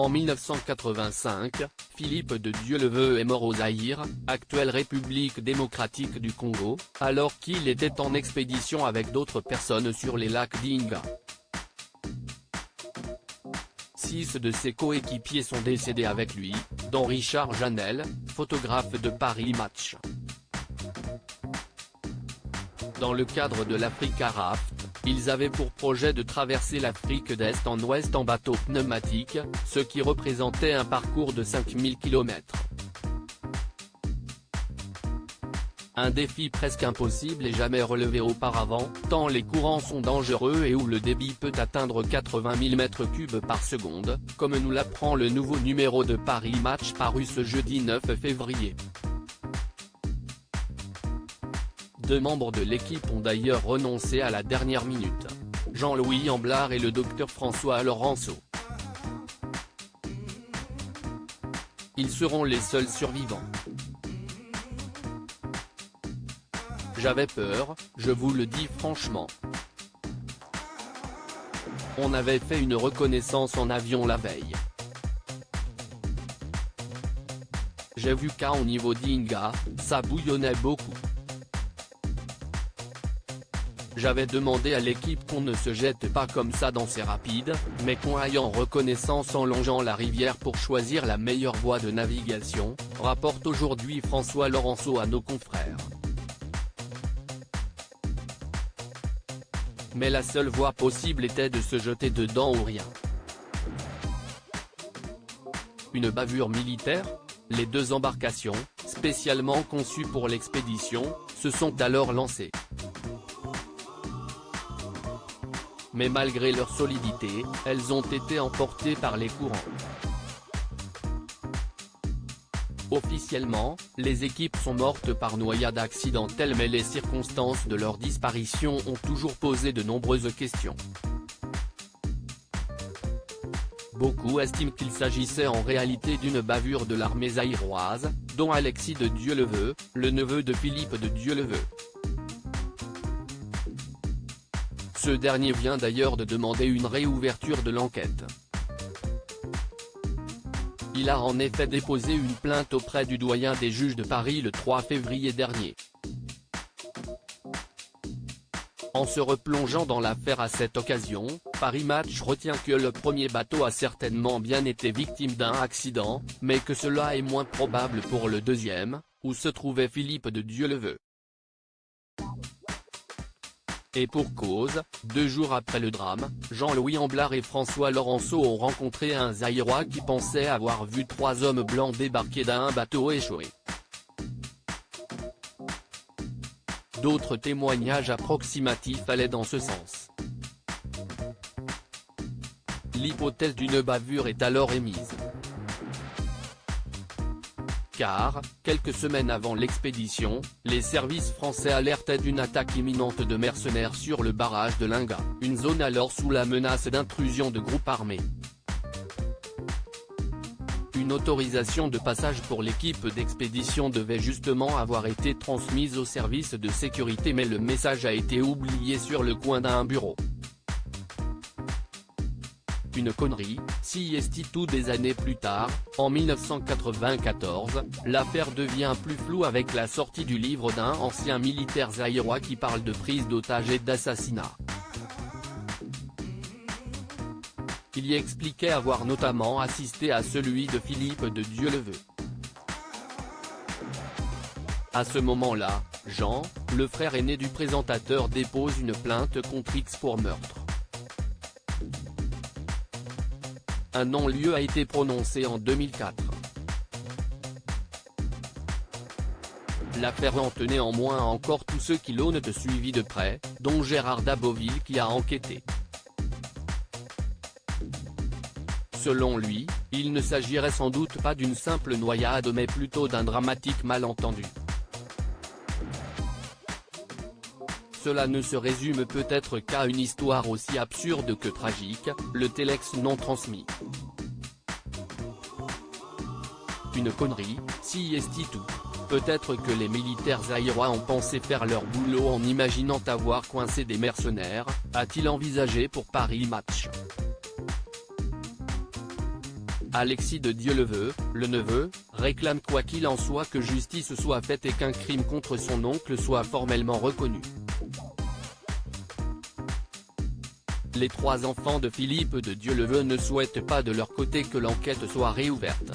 En 1985, Philippe de Dieuleveux est mort au Zaïre, actuelle République démocratique du Congo, alors qu'il était en expédition avec d'autres personnes sur les lacs d'Inga. 6 de ses coéquipiers sont décédés avec lui, dont Richard Janel, photographe de Paris Match. Dans le cadre de l'Africa Raft, ils avaient pour projet de traverser l'Afrique d'Est en ouest en bateau pneumatique, ce qui représentait un parcours de 5000 km. Un défi presque impossible et jamais relevé auparavant, tant les courants sont dangereux et où le débit peut atteindre 80 000 m3 par seconde, comme nous l'apprend le nouveau numéro de Paris Match paru ce jeudi 9 février. 2 membres de l'équipe ont d'ailleurs renoncé à la dernière minute. Jean-Louis Amblard et le docteur François Laurenceau. Ils seront les seuls survivants. J'avais peur, je vous le dis franchement. On avait fait une reconnaissance en avion la veille. J'ai vu qu'au niveau d'Inga, ça bouillonnait beaucoup. J'avais demandé à l'équipe qu'on ne se jette pas comme ça dans ces rapides, mais qu'on aille en reconnaissance en longeant la rivière pour choisir la meilleure voie de navigation, rapporte aujourd'hui François Laurenceau à nos confrères. Mais la seule voie possible était de se jeter dedans ou rien. Une bavure militaire ? Les 2 embarcations, spécialement conçues pour l'expédition, se sont alors lancées. Mais malgré leur solidité, elles ont été emportées par les courants. Officiellement, les équipes sont mortes par noyade accidentelle mais les circonstances de leur disparition ont toujours posé de nombreuses questions. Beaucoup estiment qu'il s'agissait en réalité d'une bavure de l'armée zaïroise, dont Alexis de Dieuleveux, le neveu de Philippe de Dieuleveux. Ce dernier vient d'ailleurs de demander une réouverture de l'enquête. Il a en effet déposé une plainte auprès du doyen des juges de Paris le 3 février dernier. En se replongeant dans l'affaire à cette occasion, Paris Match retient que le premier bateau a certainement bien été victime d'un accident, mais que cela est moins probable pour le deuxième, où se trouvait Philippe de Dieuleveux. Et pour cause, 2 jours après le drame, Jean-Louis Amblard et François Laurenceau ont rencontré un Zaïrois qui pensait avoir vu 3 hommes blancs débarquer d'un bateau échoué. D'autres témoignages approximatifs allaient dans ce sens. L'hypothèse d'une bavure est alors émise. Car, quelques semaines avant l'expédition, les services français alertaient d'une attaque imminente de mercenaires sur le barrage de Linga, une zone alors sous la menace d'intrusion de groupes armés. Une autorisation de passage pour l'équipe d'expédition devait justement avoir été transmise aux services de sécurité mais le message a été oublié sur le coin d'un bureau. Une connerie, si est tout des années plus tard, en 1994, l'affaire devient plus floue avec la sortie du livre d'un ancien militaire zaïrois qui parle de prise d'otages et d'assassinat. Il y expliquait avoir notamment assisté à celui de Philippe de Dieuleveux. À ce moment-là, Jean, le frère aîné du présentateur dépose une plainte contre X pour meurtre. Un non-lieu a été prononcé en 2004. L'affaire hante néanmoins encore tous ceux qui l'ont suivi de près, dont Gérard Daboville qui a enquêté. Selon lui, il ne s'agirait sans doute pas d'une simple noyade mais plutôt d'un dramatique malentendu. Cela ne se résume peut-être qu'à une histoire aussi absurde que tragique, le téléx non transmis. Une connerie, si est tout. Peut-être que les militaires zaïrois ont pensé faire leur boulot en imaginant avoir coincé des mercenaires, a-t-il envisagé pour Paris Match. Alexis de Dieuleveux, le neveu, réclame quoi qu'il en soit que justice soit faite et qu'un crime contre son oncle soit formellement reconnu. Les 3 enfants de Philippe de Dieuleveux ne souhaitent pas de leur côté que l'enquête soit réouverte.